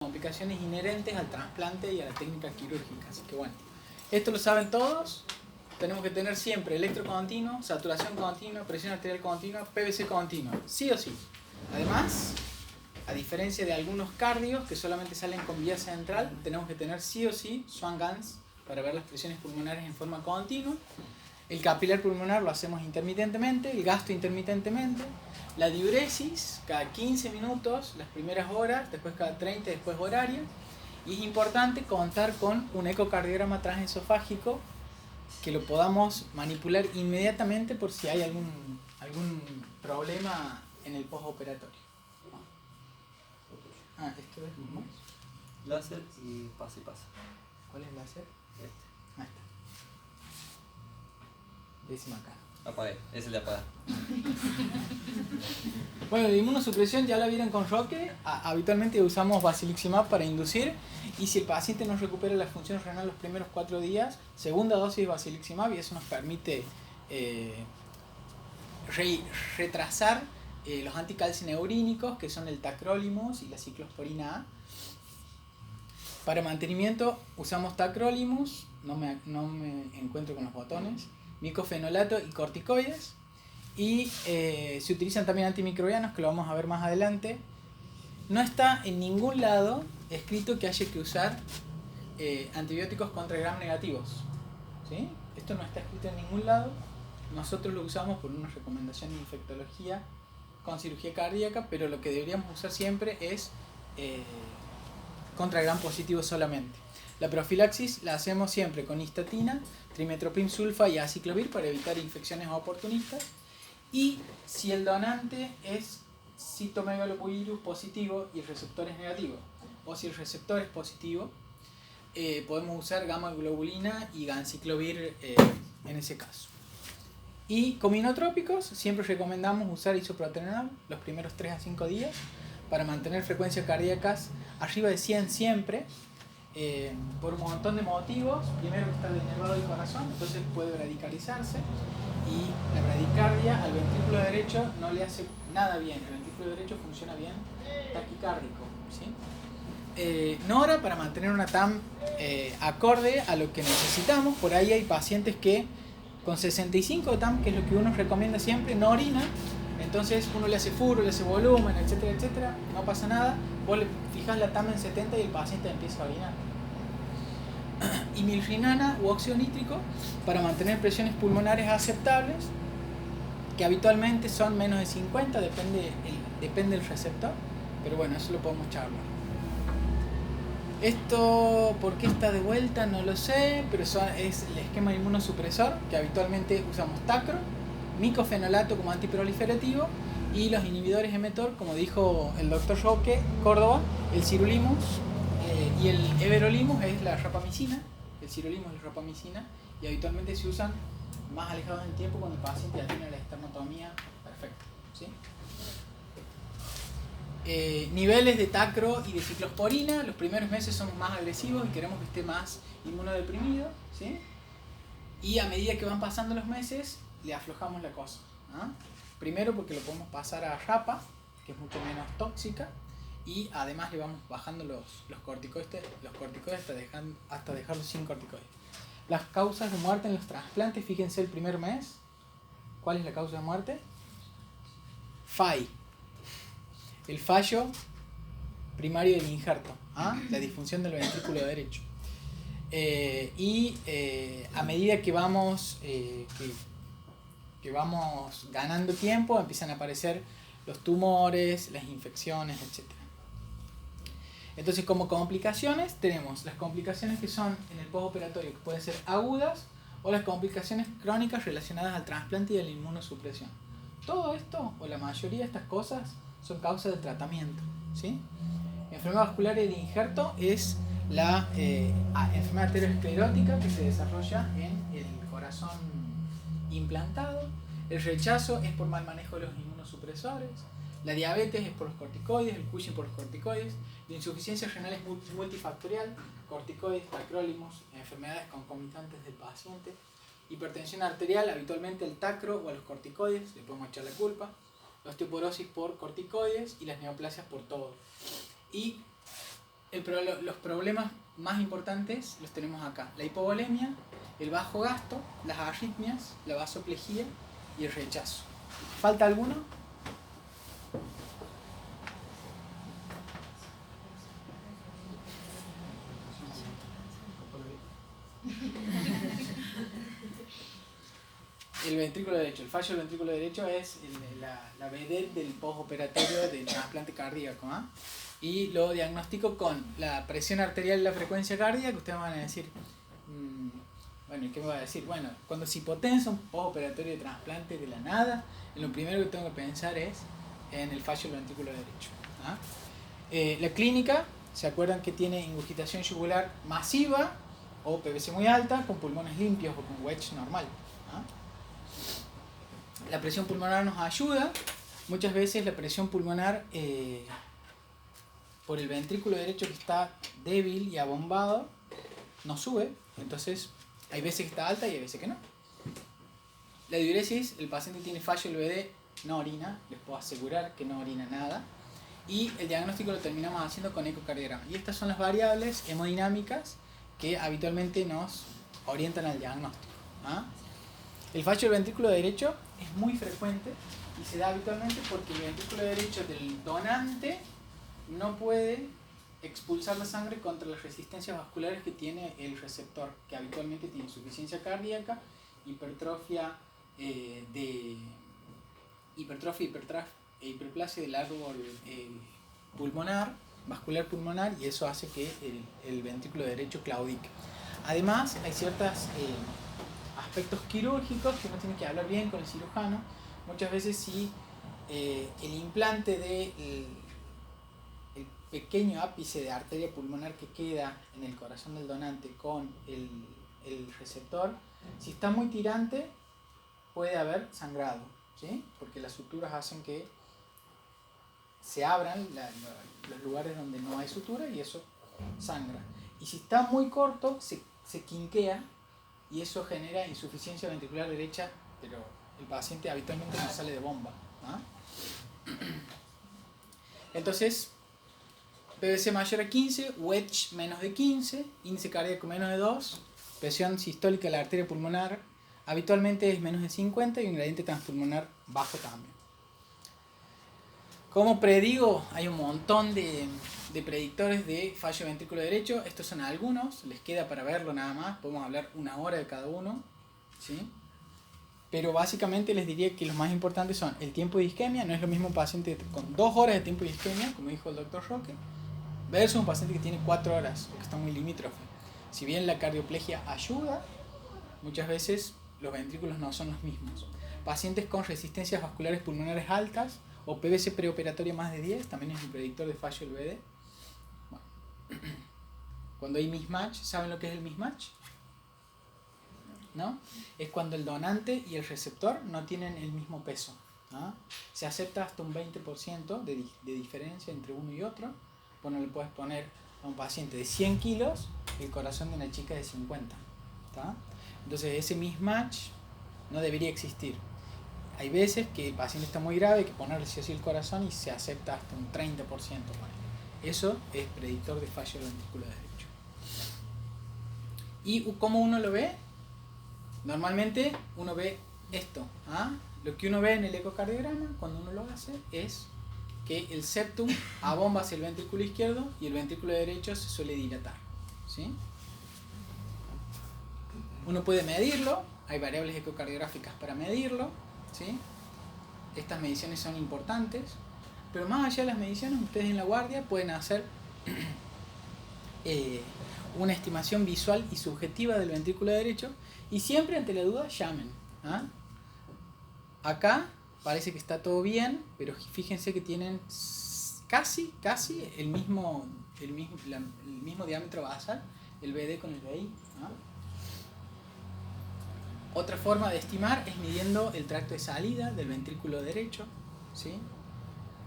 complicaciones inherentes al trasplante y a la técnica quirúrgica. Así que bueno, esto lo saben todos. Tenemos que tener siempre electro continuo, saturación continua, presión arterial continua, PVC continuo, sí o sí. Además, a diferencia de algunos cardios que solamente salen con vía central, tenemos que tener sí o sí Swan-Ganz para ver las presiones pulmonares en forma continua. El capilar pulmonar lo hacemos intermitentemente, el gasto intermitentemente, la diuresis cada 15 minutos, las primeras horas, después cada 30, después horaria. Y es importante contar con un ecocardiograma transesofágico que lo podamos manipular inmediatamente por si hay algún problema en el postoperatorio. Esto es ¿no? Láser y pasa y pasa. ¿Cuál es el láser? Ahí está. Décima acá. Apague, es el de apagar. Bueno, la inmunosupresión ya la vieron con Roque. Habitualmente usamos basiliximab para inducir, y si el paciente no recupera la función renal los primeros 4 días, segunda dosis de basiliximab, y eso nos permite retrasar los anticalcineurínicos, que son el tacrolimus y la ciclosporina A. Para mantenimiento usamos tacrolimus, no me encuentro con los botones, micofenolato y corticoides, y se utilizan también antimicrobianos, que lo vamos a ver más adelante. No está en ningún lado escrito que haya que usar antibióticos contra gram negativos, ¿sí? Esto no está escrito en ningún lado. Nosotros lo usamos por una recomendación de infectología con cirugía cardíaca, pero lo que deberíamos usar siempre es contra gram positivo solamente. La profilaxis la hacemos siempre con histatina, trimetoprim sulfa y aciclovir para evitar infecciones oportunistas. Y si el donante es citomegalovirus positivo y el receptor es negativo, o si el receptor es positivo, podemos usar gamma globulina y ganciclovir en ese caso. Y como inotrópicos, siempre recomendamos usar isoproterenol los primeros 3 a 5 días para mantener frecuencias cardíacas arriba de 100 siempre, por un montón de motivos. Primero, que está denervado el corazón, entonces puede bradicalizarse, y la bradicardia al ventrículo derecho no le hace nada bien. El ventrículo derecho funciona bien taquicárdico, ¿sí? Nora, para mantener una TAM acorde a lo que necesitamos. Por ahí hay pacientes que con 65 de TAM, que es lo que uno recomienda siempre, no orina. Entonces uno le hace furo, le hace volumen, etcétera, etcétera, no pasa nada. Vos le fijas la TAM en 70 y el paciente empieza a orinar. Y milrinana u óxido nítrico para mantener presiones pulmonares aceptables, que habitualmente son menos de 50, depende del receptor, pero bueno, eso lo podemos charlar. Esto, ¿por qué está de vuelta? No lo sé, pero es el esquema inmunosupresor, que habitualmente usamos tacro, micofenolato como antiproliferativo, y los inhibidores mTOR, como dijo el doctor Roque Córdoba, el sirolimus y el everolimus es la rapamicina. El sirolimus es la rapamicina, y habitualmente se usan más alejados en tiempo cuando el paciente ya tiene la esternotomía perfecta, ¿sí? Niveles de tacro y de ciclosporina, los primeros meses somos más agresivos y queremos que esté más inmunodeprimido, ¿sí? Y a medida que van pasando los meses, le aflojamos la cosa, ¿no? Primero porque lo podemos pasar a rapa, que es mucho menos tóxica, y además le vamos bajando los corticoides hasta dejarlos sin corticoides. Las causas de muerte en los trasplantes, fíjense el primer mes. ¿Cuál es la causa de muerte? FAI. El fallo primario del injerto, la disfunción del ventrículo derecho. A medida que vamos ganando tiempo, empiezan a aparecer los tumores, las infecciones, etc. Entonces, como complicaciones, tenemos las complicaciones que son en el postoperatorio, que pueden ser agudas, o las complicaciones crónicas relacionadas al trasplante y a la inmunosupresión. Todo esto, o la mayoría de estas cosas, son causas de tratamiento, ¿sí? Enfermedad vascular del injerto es la enfermedad aterosclerótica que se desarrolla en el corazón implantado. El rechazo es por mal manejo de los inmunosupresores. La diabetes es por los corticoides, el Cushing por los corticoides. La insuficiencia renal es multifactorial, corticoides, tacrolimus, enfermedades concomitantes del paciente. Hipertensión arterial, habitualmente el tacro o a los corticoides, le podemos echar la culpa. La osteoporosis por corticoides y las neoplasias por todo. Y los problemas más importantes los tenemos acá. La hipovolemia, el bajo gasto, las arritmias, la vasoplejía y el rechazo. ¿Falta alguno? El ventrículo derecho, el fallo del ventrículo derecho es la vedette del postoperatorio del trasplante cardíaco. Y lo diagnostico con la presión arterial y la frecuencia cardíaca. Ustedes van a decir, bueno, ¿y qué me va a decir? Bueno, cuando se hipotensa un postoperatorio de trasplante de la nada, lo primero que tengo que pensar es en el fallo del ventrículo derecho. La clínica, ¿se acuerdan que tiene ingurgitación yugular masiva o PVC muy alta con pulmones limpios o con wedge normal? La presión pulmonar nos ayuda. Muchas veces la presión pulmonar por el ventrículo derecho que está débil y abombado no sube. Entonces hay veces que está alta y hay veces que no. La diuresis, el paciente tiene fallo LVD, no orina. Les puedo asegurar que no orina nada. Y el diagnóstico lo terminamos haciendo con ecocardiograma. Y estas son las variables hemodinámicas que habitualmente nos orientan al diagnóstico. El fallo del ventrículo derecho es muy frecuente y se da habitualmente porque el ventrículo derecho del donante no puede expulsar la sangre contra las resistencias vasculares que tiene el receptor, que habitualmente tiene insuficiencia cardíaca, hipertrofia e hiperplasia del árbol pulmonar, vascular pulmonar, y eso hace que el ventrículo derecho claudique. Además, hay ciertos aspectos quirúrgicos que uno tiene que hablar bien con el cirujano. Muchas veces si el implante del pequeño ápice de arteria pulmonar que queda en el corazón del donante con el receptor, si está muy tirante puede haber sangrado, ¿sí? Porque las suturas hacen que se abran los lugares donde no hay sutura y eso sangra. Y si está muy corto se quinquea y eso genera insuficiencia ventricular derecha, pero el paciente habitualmente no sale de bomba. Entonces, PVC mayor a 15, wedge menos de 15, índice cardíaco menos de 2, presión sistólica de la arteria pulmonar habitualmente es menos de 50 y un gradiente transpulmonar bajo también. Como predigo, hay un montón de predictores de fallo ventrículo derecho. Estos son algunos, les queda para verlo nada más, podemos hablar una hora de cada uno, ¿sí? Pero básicamente les diría que los más importantes son el tiempo de isquemia. No es lo mismo un paciente con 2 horas de tiempo de isquemia, como dijo el doctor Roque, versus un paciente que tiene 4 horas, que está muy limítrofe. Si bien la cardioplegia ayuda, muchas veces los ventrículos no son los mismos. Pacientes con resistencias vasculares pulmonares altas o PVC preoperatoria más de 10 también es un predictor de fallo LVD. Bueno. Cuando hay mismatch, ¿saben lo que es el mismatch? ¿No? Es cuando el donante y el receptor no tienen el mismo peso, ¿no? Se acepta hasta un 20% de diferencia entre uno y otro. Bueno, le puedes poner a un paciente de 100 kilos el corazón de una chica de 50, ¿tá? Entonces ese mismatch no debería existir. Hay veces que el paciente está muy grave, hay que ponerle así el corazón y se acepta hasta un 30%. Eso es predictor de fallo del ventrículo derecho. ¿Y cómo uno lo ve? Normalmente uno ve esto. Lo que uno ve en el ecocardiograma cuando uno lo hace es que el septum abomba hacia el ventrículo izquierdo y el ventrículo derecho se suele dilatar, ¿sí? Uno puede medirlo, hay variables ecocardiográficas para medirlo, ¿sí? Estas mediciones son importantes, pero más allá de las mediciones, ustedes en la guardia pueden hacer una estimación visual y subjetiva del ventrículo derecho y siempre ante la duda llamen. Acá parece que está todo bien, pero fíjense que tienen casi el mismo diámetro basal, el BD con el BI. Otra forma de estimar es midiendo el tracto de salida del ventrículo derecho, ¿sí?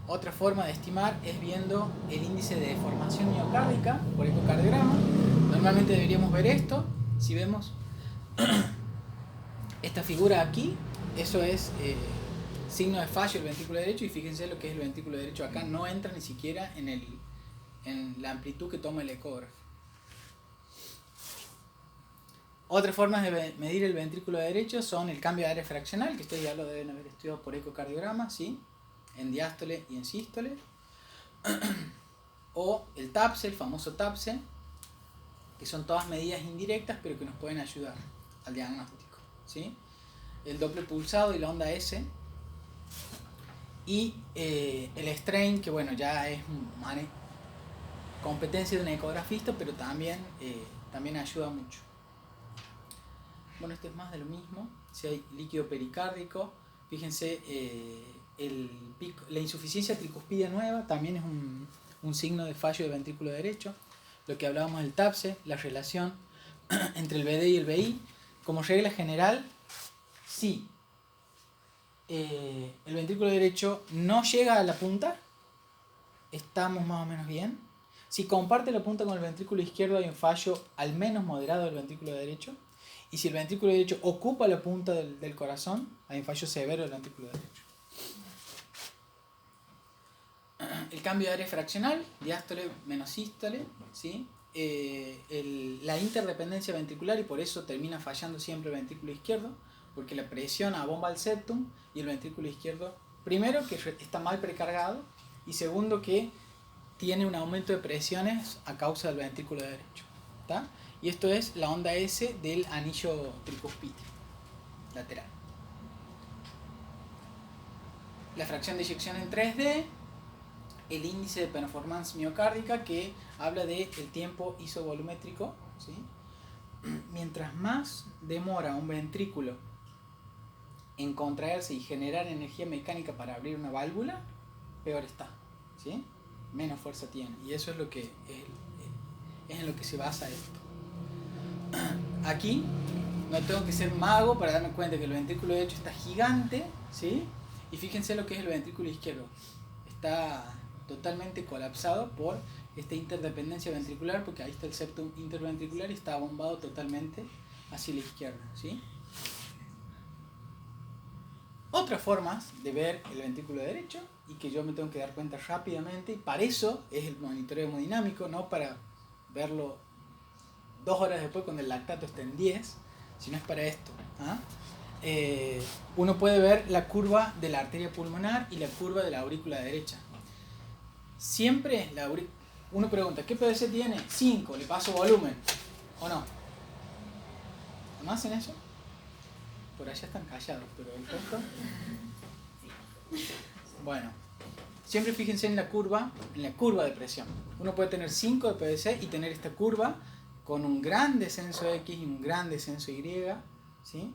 Otra forma de estimar es viendo el índice de deformación miocárdica por ecocardiograma. Normalmente deberíamos ver esto. Si vemos esta figura aquí, eso es signo de fallo del ventrículo derecho, y fíjense lo que es el ventrículo derecho acá, no entra ni siquiera en en la amplitud que toma el ecógrafo. Otras formas de medir el ventrículo derecho son el cambio de área fraccional, que ustedes ya lo deben haber estudiado por ecocardiograma, ¿sí? En diástole y en sístole. O el TAPSE, el famoso TAPSE, que son todas medidas indirectas pero que nos pueden ayudar al diagnóstico, ¿sí? El Doppler pulsado y la onda S. Y el strain, que bueno, ya es competencia de un ecografista, pero también ayuda mucho. Bueno, esto es más de lo mismo. Si hay líquido pericárdico, fíjense, la insuficiencia tricuspidia nueva también es un signo de fallo del ventrículo derecho. Lo que hablábamos del TAPSE, la relación entre el BD y el BI, como regla general, sí. El ventrículo derecho no llega a la punta, estamos más o menos bien. Si comparte la punta con el ventrículo izquierdo, hay un fallo al menos moderado del ventrículo derecho. Y si el ventrículo derecho ocupa la punta del corazón, hay un fallo severo del ventrículo derecho. El cambio de área fraccional, diástole menos sístole, ¿sí? La interdependencia ventricular, y por eso termina fallando siempre el ventrículo izquierdo, porque la presión abomba al septum y el ventrículo izquierdo, primero, que está mal precargado, y segundo, que tiene un aumento de presiones a causa del ventrículo derecho. ¿Tá? Y esto es la onda S del anillo tricuspide lateral. La fracción de eyección en 3D, el índice de performance miocárdica, que habla del tiempo isovolumétrico, ¿sí? Mientras más demora un ventrículo en contraerse y generar energía mecánica para abrir una válvula, peor está, ¿sí? Menos fuerza tiene. Y eso es lo que es en lo que se basa esto. Aquí no tengo que ser mago para darme cuenta que el ventrículo derecho está gigante, ¿sí? Y fíjense lo que es el ventrículo izquierdo. Está totalmente colapsado por esta interdependencia ventricular, porque ahí está el septum interventricular y está bombado totalmente hacia la izquierda, ¿sí? Otras formas de ver el ventrículo derecho, y que yo me tengo que dar cuenta rápidamente, y para eso es el monitoreo hemodinámico, no para verlo 2 horas después cuando el lactato está en 10, sino es para esto. ¿Ah? Uno puede ver la curva de la arteria pulmonar y la curva de la aurícula derecha. Siempre uno pregunta, ¿qué PVC tiene? 5, le paso volumen, ¿o no? ¿No hacen eso? Por allá están callados, pero el resto... Bueno, siempre fíjense en la curva de presión. Uno puede tener 5 de PVC y tener esta curva con un gran descenso X y un gran descenso Y, ¿sí?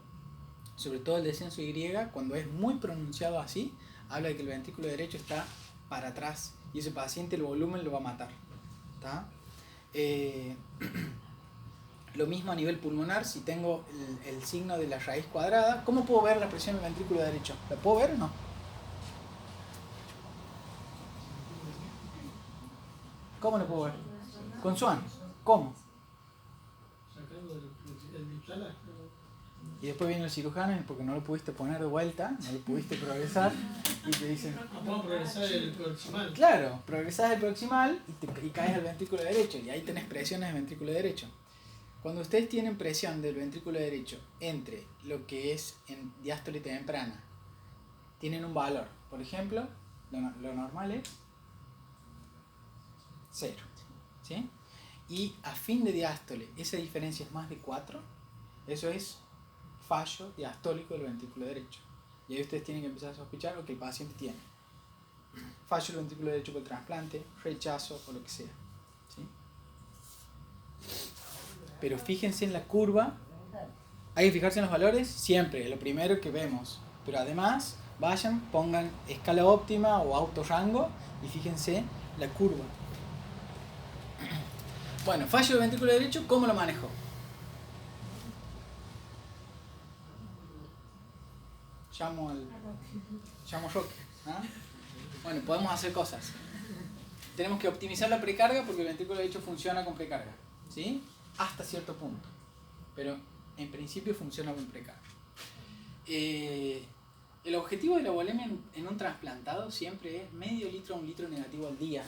Sobre todo el descenso Y, cuando es muy pronunciado así, habla de que el ventrículo derecho está para atrás y ese paciente el volumen lo va a matar. ¿Tá? Lo mismo a nivel pulmonar, si tengo el signo de la raíz cuadrada, ¿cómo puedo ver la presión del ventrículo derecho? ¿La puedo ver o no? ¿Cómo lo puedo ver? Con Swan. ¿Cómo? Y después viene el cirujano y porque no lo pudiste poner de vuelta, no lo pudiste progresar, y te dicen... ¿Puedo progresar el proximal? Claro, progresás el proximal y caes al ventrículo derecho, y ahí tenés presiones del ventrículo derecho. Cuando ustedes tienen presión del ventrículo derecho entre lo que es en diástole temprana, tienen un valor, por ejemplo, lo normal es 0, ¿sí? Y a fin de diástole esa diferencia es más de 4, eso es fallo diastólico del ventrículo derecho. Y ahí ustedes tienen que empezar a sospechar lo que el paciente tiene. Fallo del ventrículo derecho por trasplante, rechazo o lo que sea, ¿sí? Pero fíjense en la curva, hay que fijarse en los valores siempre, es lo primero que vemos. Pero además, vayan, pongan escala óptima o autorrango y fíjense la curva. Bueno, fallo del ventrículo derecho, ¿cómo lo manejo? Llamo Roque. ¿Ah? Bueno, podemos hacer cosas. Tenemos que optimizar la precarga porque el ventrículo derecho funciona con precarga, ¿sí? Hasta cierto punto. Pero en principio funciona con precarga. El objetivo de la volemia en un trasplantado siempre es medio litro a 1 litro negativo al día,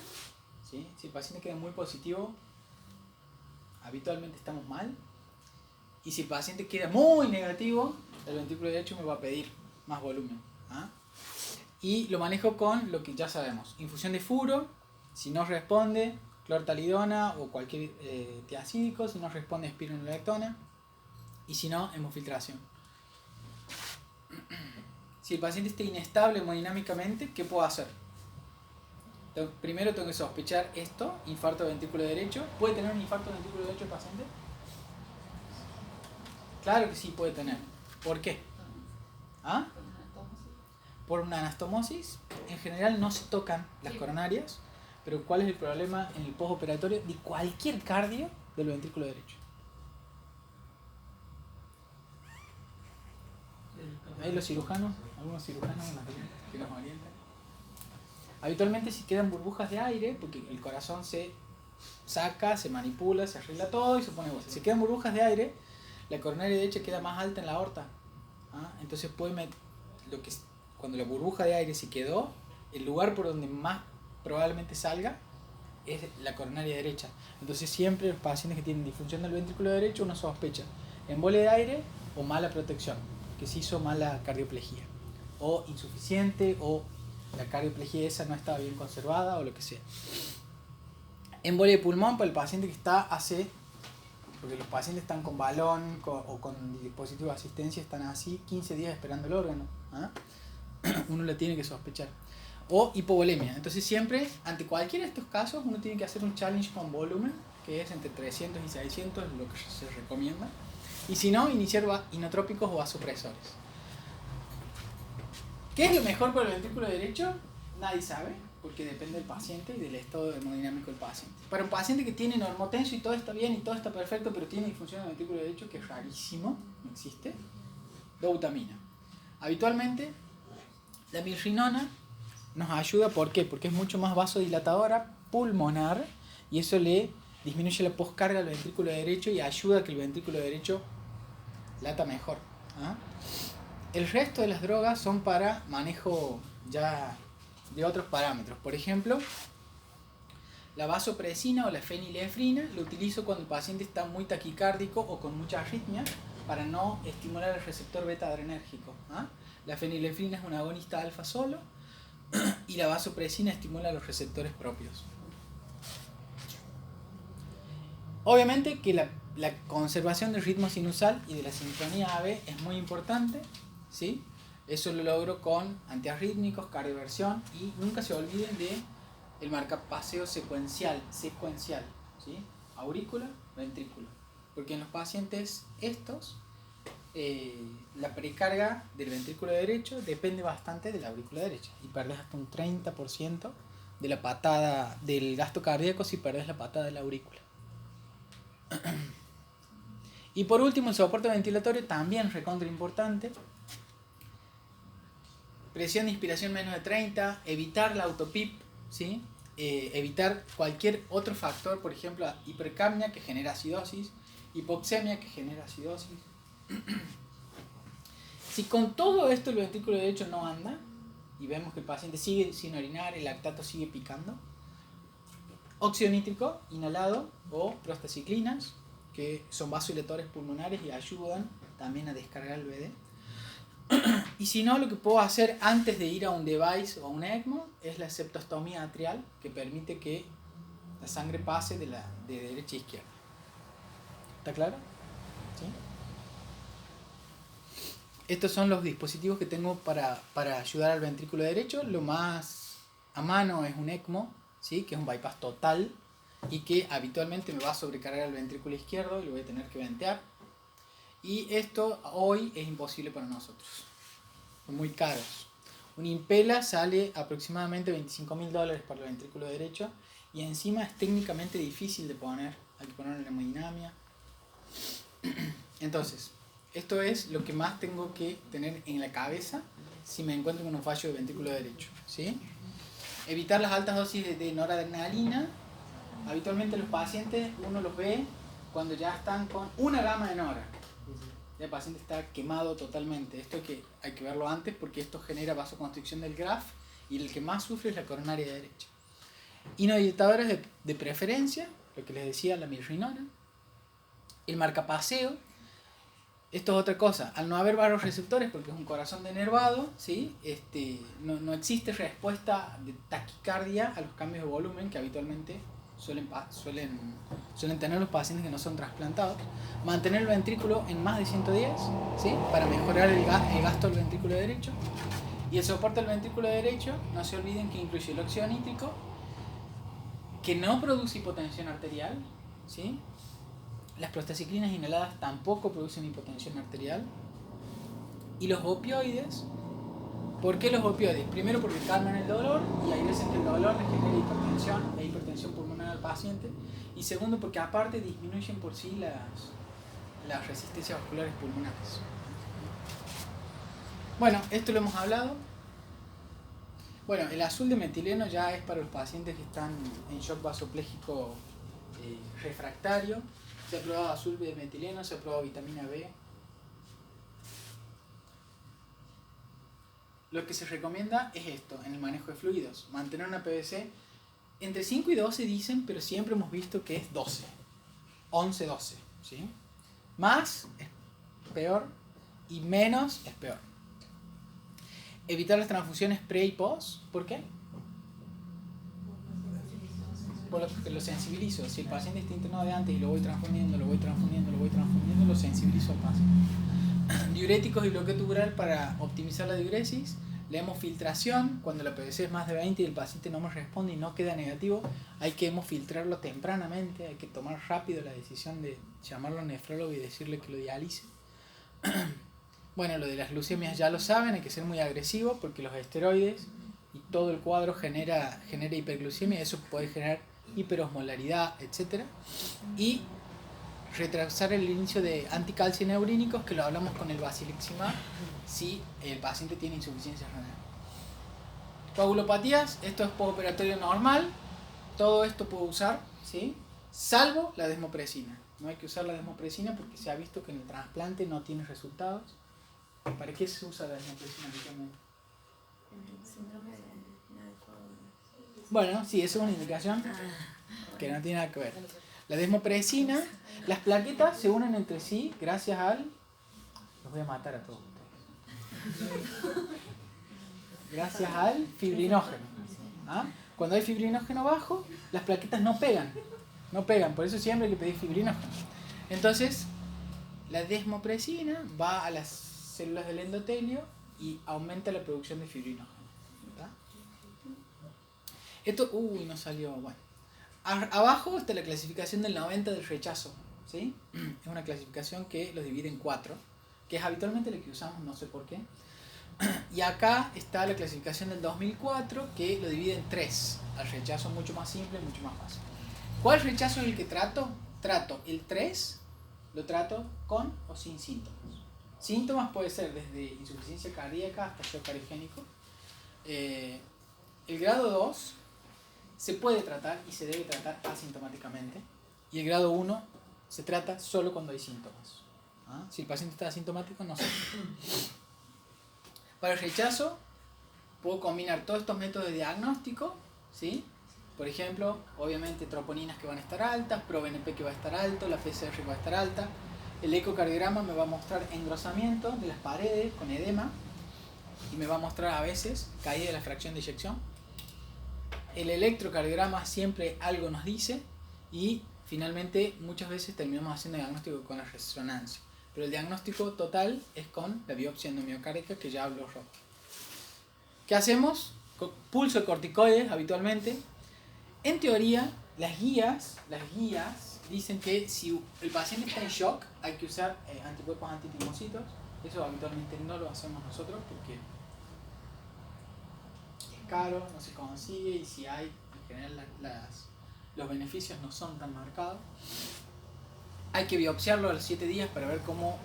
¿sí? Si el paciente queda muy positivo, habitualmente estamos mal. Y si el paciente queda muy negativo, el ventrículo derecho me va a pedir más volumen. ¿Ah? Y lo manejo con lo que ya sabemos. Infusión de furo, si no responde, clortalidona o cualquier tiacídico, si no responde, espironolactona. Y si no, hemofiltración. Si el paciente está inestable hemodinámicamente, ¿qué puedo hacer? Primero tengo que sospechar esto, infarto de ventrículo derecho. ¿Puede tener un infarto de ventrículo derecho el paciente? Claro que sí puede tener. ¿Por qué? ¿Ah? Por una anastomosis. En general no se tocan las coronarias, pero ¿cuál es el problema en el postoperatorio de cualquier cardio del ventrículo derecho? Ahí los cirujanos, algunos cirujanos que nos orientan. Habitualmente si quedan burbujas de aire, porque el corazón se saca, se manipula, se arregla todo y se pone vuelta. Si quedan burbujas de aire, la coronaria derecha queda más alta en la aorta. ¿Ah? Entonces cuando la burbuja de aire se quedó, el lugar por donde más probablemente salga es la coronaria derecha. Entonces siempre los pacientes que tienen disfunción del ventrículo derecho uno sospecha embolia de aire o mala protección, que se hizo mala cardioplegía, o insuficiente, o la cardioplegía esa no estaba bien conservada, o lo que sea. Embolia de pulmón para el paciente que está porque los pacientes están con balón o con dispositivo de asistencia, están así 15 días esperando el órgano. ¿Ah? Uno lo tiene que sospechar. O hipovolemia. Entonces siempre, ante cualquiera de estos casos, uno tiene que hacer un challenge con volumen, que es entre 300 y 600, es lo que se recomienda. Y si no, iniciar inotrópicos o vasopresores. ¿Qué es lo mejor para el ventrículo derecho? Nadie sabe, porque depende del paciente y del estado hemodinámico del paciente. Para un paciente que tiene normotenso y todo está bien y todo está perfecto, pero tiene disfunción del ventrículo derecho, que es rarísimo, no existe, dobutamina. Habitualmente, la mirrinona nos ayuda, ¿por qué? Porque es mucho más vasodilatadora pulmonar y eso le disminuye la poscarga al ventrículo derecho y ayuda a que el ventrículo derecho lata mejor. ¿Ah? El resto de las drogas son para manejo ya de otros parámetros. Por ejemplo, la vasopresina o la fenilefrina lo utilizo cuando el paciente está muy taquicárdico o con mucha arritmia para no estimular el receptor beta adrenérgico. ¿Ah? La fenilefrina es un agonista alfa solo y la vasopresina estimula los receptores propios. Obviamente que la conservación del ritmo sinusal y de la sincronía AB es muy importante, ¿sí? Eso lo logro con antiarrítmicos, cardioversión y nunca se olviden de el marcapaseo secuencial, ¿sí? Aurícula, ventrículo. Porque en los pacientes estos, la precarga del ventrículo derecho depende bastante de la aurícula derecha y perdés hasta un 30% de la patada del gasto cardíaco si perdés la patada de la aurícula. Y por último, el soporte ventilatorio también recontra importante. Presión de inspiración menos de 30, evitar la autopip, ¿sí? Evitar cualquier otro factor, por ejemplo, hipercapnia que genera acidosis, hipoxemia que genera acidosis. Si con todo esto el ventrículo derecho no anda y vemos que el paciente sigue sin orinar, el lactato sigue picando, óxido nítrico inhalado o prostaciclinas, que son vasodilatadores pulmonares y ayudan también a descargar el VD. Y si no, lo que puedo hacer antes de ir a un device o a un ECMO es la septostomía atrial, que permite que la sangre pase de derecha a izquierda. ¿Está claro? ¿Sí? Estos son los dispositivos que tengo para ayudar al ventrículo derecho. Lo más a mano es un ECMO, ¿sí? Que es un bypass total y que habitualmente me va a sobrecargar el ventrículo izquierdo y lo voy a tener que ventear. Y esto hoy es imposible para nosotros. Son muy caros. Un Impela sale aproximadamente $25.000 para el ventrículo derecho y encima es técnicamente difícil de poner. Hay que ponerlo en la hemodinamia. Entonces, esto es lo que más tengo que tener en la cabeza si me encuentro con un fallo de ventrículo derecho, ¿sí? Evitar las altas dosis de noradrenalina. Habitualmente los pacientes uno los ve cuando ya están con una gama de nora. El paciente está quemado totalmente. Esto hay que verlo antes porque esto genera vasoconstricción del graf y el que más sufre es la coronaria derecha. Inhibidores de preferencia, lo que les decía, la mirrinona. El marcapaseo. Esto es otra cosa. Al no haber varios receptores, porque es un corazón denervado, ¿sí? No existe respuesta de taquicardia a los cambios de volumen que habitualmente suelen tener los pacientes que no son trasplantados. Mantener el ventrículo en más de 110, ¿sí? Para mejorar el gasto del ventrículo derecho. Y el soporte del ventrículo derecho, no se olviden que incluye el óxido nítrico, que no produce hipotensión arterial, ¿sí? Las prostaciclinas inhaladas tampoco producen hipotensión arterial. Y los opioides. ¿Por qué los opioides? Primero porque calman el dolor y hay veces que el dolor le genera hipertensión pulmonar al paciente. Y segundo porque aparte disminuyen por sí las resistencias vasculares pulmonares. Bueno, esto lo hemos hablado. Bueno, el azul de metileno ya es para los pacientes que están en shock vasopléjico refractario. Se ha probado azul de metileno, se ha probado vitamina B. Lo que se recomienda es esto en el manejo de fluidos. Mantener una PVC entre 5 y 12 dicen, pero siempre hemos visto que es 12. 11, 12. ¿Sí? Más es peor y menos es peor. Evitar las transfusiones pre y post. ¿Por qué? Porque lo sensibilizo. Si el paciente está internado de antes y lo voy transfundiendo, lo sensibilizo al paciente. Diuréticos y bloqueo tubular para optimizar la diuresis. La hemofiltración, cuando la PVC es más de 20 y el paciente no me responde y no queda negativo, hay que hemofiltrarlo tempranamente, hay que tomar rápido la decisión de llamarlo a un nefrólogo y decirle que lo dialice. Bueno, lo de las leucemias ya lo saben, hay que ser muy agresivo porque los esteroides y todo el cuadro genera hiperglucemia, eso puede generar hiperosmolaridad, etc. Y retrasar el inicio de anticalcineurínicos, que lo hablamos con el basiliximab, si el paciente tiene insuficiencia renal. Coagulopatías, esto es postoperatorio normal, todo esto puedo usar, ¿sí? Salvo la desmopresina. No hay que usar la desmopresina porque se ha visto que en el trasplante no tiene resultados. ¿Para qué se usa la desmopresina habitualmente? Bueno, sí, eso es una indicación que no tiene nada que ver. La desmopresina, las plaquetas se unen entre sí gracias al... Los voy a matar a todos ustedes. Gracias al fibrinógeno. ¿Ah? Cuando hay fibrinógeno bajo, las plaquetas no pegan. No pegan, por eso siempre hay que pedir fibrinógeno. Entonces, la desmopresina va a las células del endotelio y aumenta la producción de fibrinógeno. ¿Verdad? Esto, no salió, bueno. Abajo está la clasificación del 90 del rechazo, ¿sí? Es una clasificación que los divide en 4, que es habitualmente la que usamos, no sé por qué. Y acá está la clasificación del 2004, que lo divide en 3. El rechazo es mucho más simple, mucho más fácil. ¿Cuál rechazo es el que trato? Trato el 3, lo trato con o sin síntomas. Síntomas puede ser desde insuficiencia cardíaca hasta shock cariogénico. El grado 2 se puede tratar y se debe tratar asintomáticamente. Y el grado 1 se trata solo cuando hay síntomas. ¿Ah? Si el paciente está asintomático, no se trata. Para el rechazo, puedo combinar todos estos métodos de diagnóstico, ¿sí? Por ejemplo, obviamente troponinas que van a estar altas, ProBNP que va a estar alto, la PCR que va a estar alta. El ecocardiograma me va a mostrar engrosamiento de las paredes con edema y me va a mostrar a veces caída de la fracción de eyección. El electrocardiograma siempre algo nos dice y finalmente muchas veces terminamos haciendo diagnóstico con la resonancia. Pero el diagnóstico total es con la biopsia endomiocárdica que ya habló Rob. ¿Qué hacemos? Pulso de corticoides habitualmente. En teoría, las guías dicen que si el paciente está en shock hay que usar anticuerpos antitimocitos. Eso habitualmente no lo hacemos nosotros porque es caro, no se consigue y si hay, en general los beneficios no son tan marcados. Hay que biopsiarlo a los 7 días para ver cómo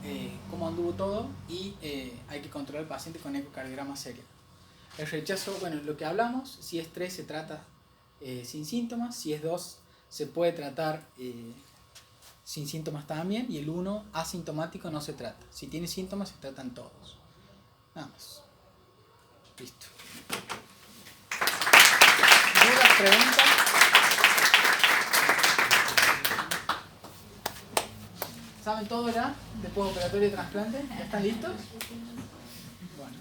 anduvo todo y hay que controlar al paciente con ecocardiograma serio. El rechazo, bueno, lo que hablamos, si es 3 se trata sin síntomas, si es 2 se puede tratar sin síntomas también y el 1 asintomático no se trata. Si tiene síntomas se tratan todos. Nada más. Listo. ¿Dudas, preguntas? ¿Saben todo ya? De postoperatorio de trasplante. ¿Ya están listos? Bueno.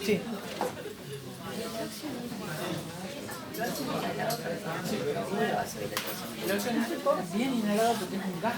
Sí. El óxido nítrico es bien inhalado porque es un gas.